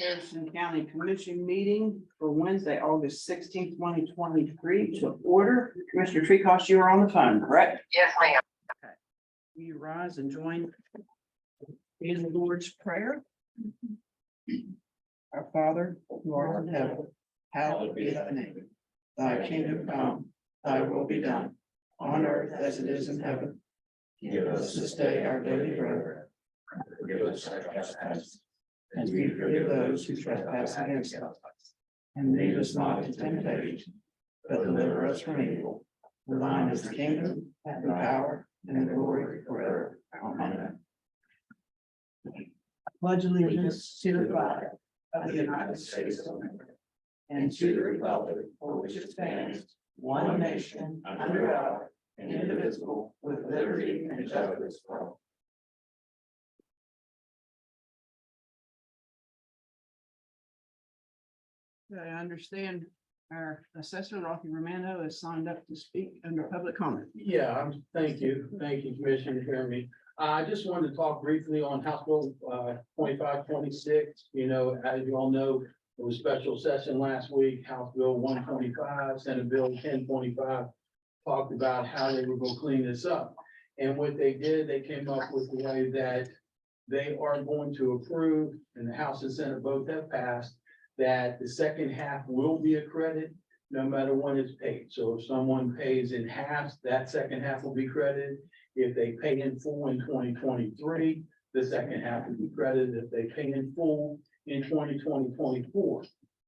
Harrison County Commission meeting for Wednesday, August 16th, 2023 to order. Commissioner Treecost, you are on the phone, correct? Yes, ma'am. Will you rise and join in the Lord's Prayer? Our Father, who art in heaven, hallowed be thy name. Thy kingdom come, thy will be done, on earth as it is in heaven. Give us this day our daily bread. Forgive us our trespasses, and we forgive those who trespass against us. And lead us not into temptation, but deliver us from evil. For thine is the kingdom, and the power, and the glory forever. Amen. Pledge allegiance to the flag of the United States of America, and to the republic for which it stands, one nation, under God, indivisible, with liberty and justice for all. I understand our assessor, Rocky Romano, is signed up to speak under public comment. Yeah, thank you, Commissioner Jeremy. I just wanted to talk briefly on House Bill 2526. You know, as you all know, there was a special session last week, House Bill 125, Senate Bill 1025. Talked about how they were going to clean this up. And what they did, they came up with the way that they are going to approve, and the House and Senate both have passed, that the second half will be a credit no matter when it's paid. So if someone pays in half, that second half will be credited. If they pay in full in 2023, the second half will be credited. If they pay in full in 2024,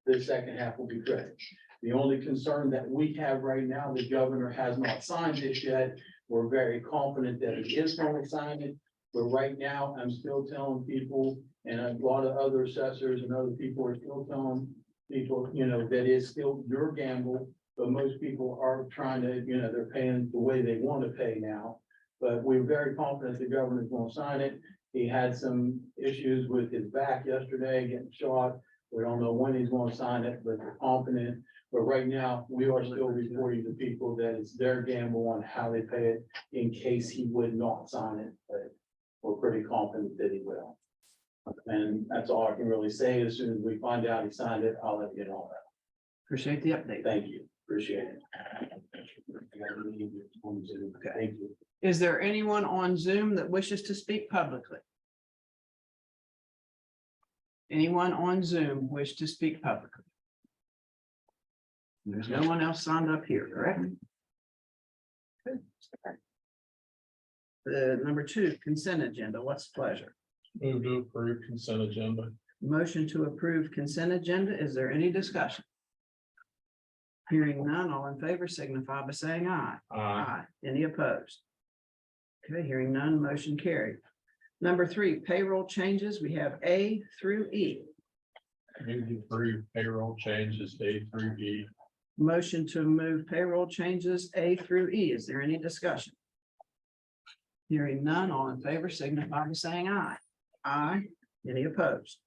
the second half will be credited. The only concern that we have right now, the governor has not signed this yet. We're very confident that he is going to sign it. But right now, I'm still telling people, and a lot of other assessors and other people are still telling people, you know, that is still your gamble. But most people are trying to, you know, they're paying the way they want to pay now. But we're very confident the governor's going to sign it. He had some issues with his back yesterday, getting shot. We don't know when he's going to sign it, but we're confident. But right now, we are still reporting to people that it's their gamble on how they pay it in case he would not sign it. But we're pretty confident that he will. And that's all I can really say. As soon as we find out he signed it, I'll let you know. Appreciate the update. Thank you. Appreciate it. Thank you. Is there anyone on Zoom that wishes to speak publicly? Anyone on Zoom wish to speak publicly? There's no one else signed up here, correct? Good. The number 2, consent agenda. What's the pleasure? Move to approve consent agenda. Motion to approve consent agenda. Is there any discussion? Hearing none, all in favor signify by saying aye. Aye. Any opposed? Okay, hearing none, motion carried. Number 3, payroll changes. We have A through E. Move to approve payroll changes A through E. Motion to move payroll changes A through E. Is there any discussion? Hearing none, all in favor signify by saying aye. Aye. Any opposed?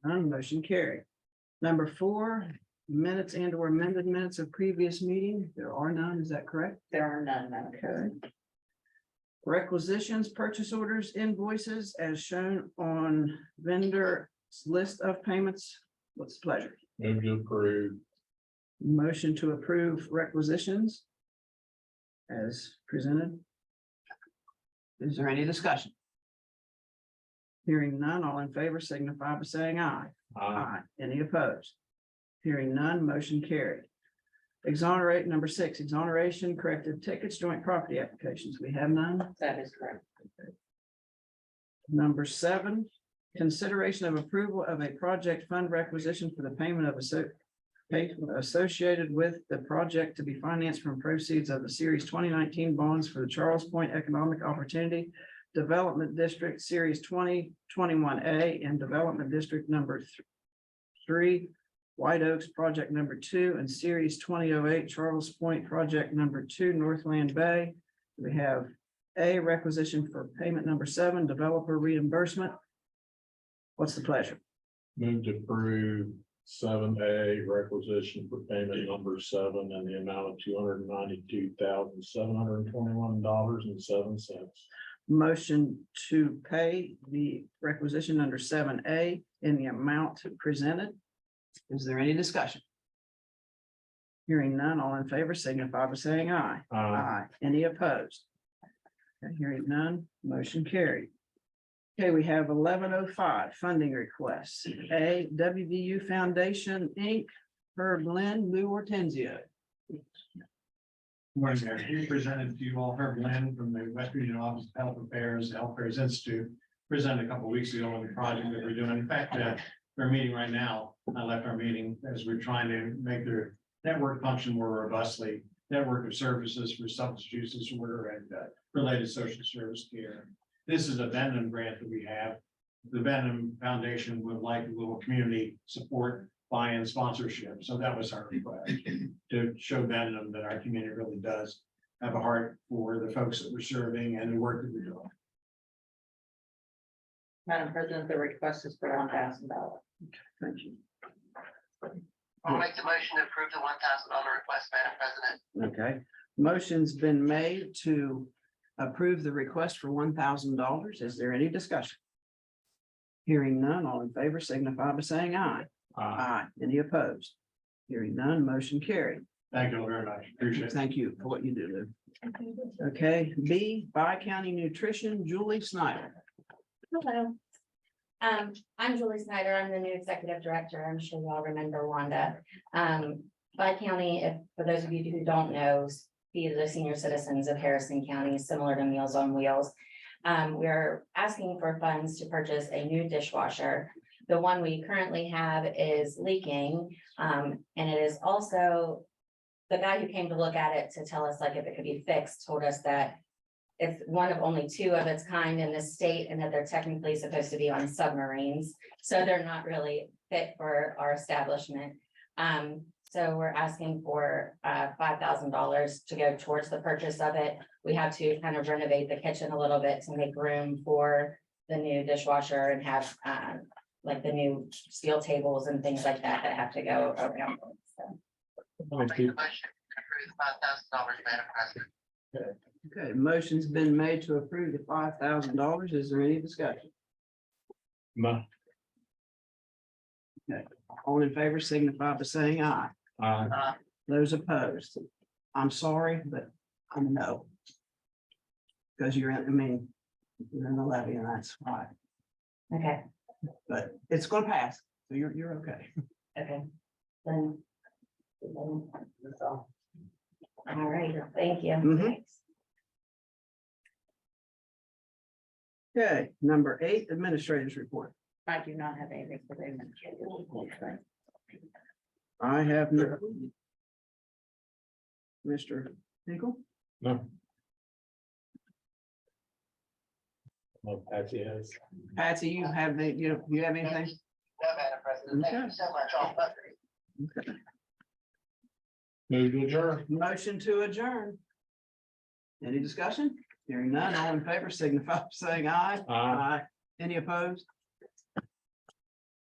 None, motion carried. Number 4, minutes and or amended minutes of previous meeting. There are none, is that correct? There are none. Okay. Requisitions, purchase orders, invoices as shown on vendor's list of payments. What's the pleasure? Move to approve. Motion to approve requisitions as presented. Is there any discussion? Hearing none, all in favor signify by saying aye. Aye. Any opposed? Hearing none, motion carried. Exonerate, number 6, exoneration, corrected tickets, joint property applications. We have none. That is correct. Number 7, consideration of approval of a project fund requisition for the payment of associated with the project to be financed from proceeds of the Series 2019 bonds for the Charles Point Economic Opportunity Development District Series 2021A and Development District number 3, White Oaks Project number 2, and Series 2008 Charles Point Project number 2, Northland Bay. We have A, requisition for payment number 7, developer reimbursement. What's the pleasure? Move to approve 7A requisition for payment number 7 in the amount of $292,721.07. Motion to pay the requisition under 7A in the amount presented. Is there any discussion? Hearing none, all in favor signify by saying aye. Aye. Any opposed? Okay, hearing none, motion carried. Okay, we have 1105 funding requests. A WVU Foundation, Inc., Herb Lynn, Lou Hortenzio. Morning, Mayor. We presented to you all Herb Lynn from the West Region Office of Health Affairs, Health Affairs Institute. Presented a couple of weeks ago on the project that we're doing. In fact, our meeting right now, I left our meeting as we're trying to make their network function more robustly. Network of services for substance use disorder and related social service care. This is a Benham grant that we have. The Benham Foundation would like a little community support buy-in sponsorship. So that was our request to show Benham that our community really does have a heart for the folks that we're serving and the work that we're doing. Madam President, the request is for $1,000. Thank you. I'll make the motion to approve the $1,000 request, Madam President. Okay, motion's been made to approve the request for $1,000. Is there any discussion? Hearing none, all in favor signify by saying aye. Aye. Any opposed? Hearing none, motion carried. Thank you very much. Appreciate it. Thank you for what you do, Lou. Okay, B, Bi-County Nutrition, Julie Snyder. Hello. I'm Julie Snyder. I'm the new executive director. I'm sure you all remember Wanda. Bi-County, if, for those of you who don't know, feed the senior citizens of Harrison County, similar to Meals on Wheels. We're asking for funds to purchase a new dishwasher. The one we currently have is leaking, and it is also, the guy who came to look at it to tell us like if it could be fixed, told us that it's one of only two of its kind in the state and that they're technically supposed to be on submarines. So they're not really fit for our establishment. So we're asking for $5,000 to go towards the purchase of it. We have to kind of renovate the kitchen a little bit to make room for the new dishwasher and have like the new steel tables and things like that that have to go around. So. I'll make the motion to approve the $5,000, Madam President. Okay, motion's been made to approve the $5,000. Is there any discussion? No. Okay, all in favor signify by saying aye. Aye. Those opposed, I'm sorry, but I'm a no. Because you're in, I mean, you're in the levy and that's why, Okay, but it's gonna pass, so you're okay. okay. Then. That's all. All right, thank you. Mhm. Thanks. Okay, number 8, administrators report. I do not have anything for the administrative. I have no. Mr. Hinkle? No. Well, Patsy has. Patsy, you have the, you have anything? No, Madam President, thank you so much, all. Okay. Move to adjourn. Motion to adjourn. Any discussion? Hearing none, all in favor signify by saying aye. Aye. Any opposed?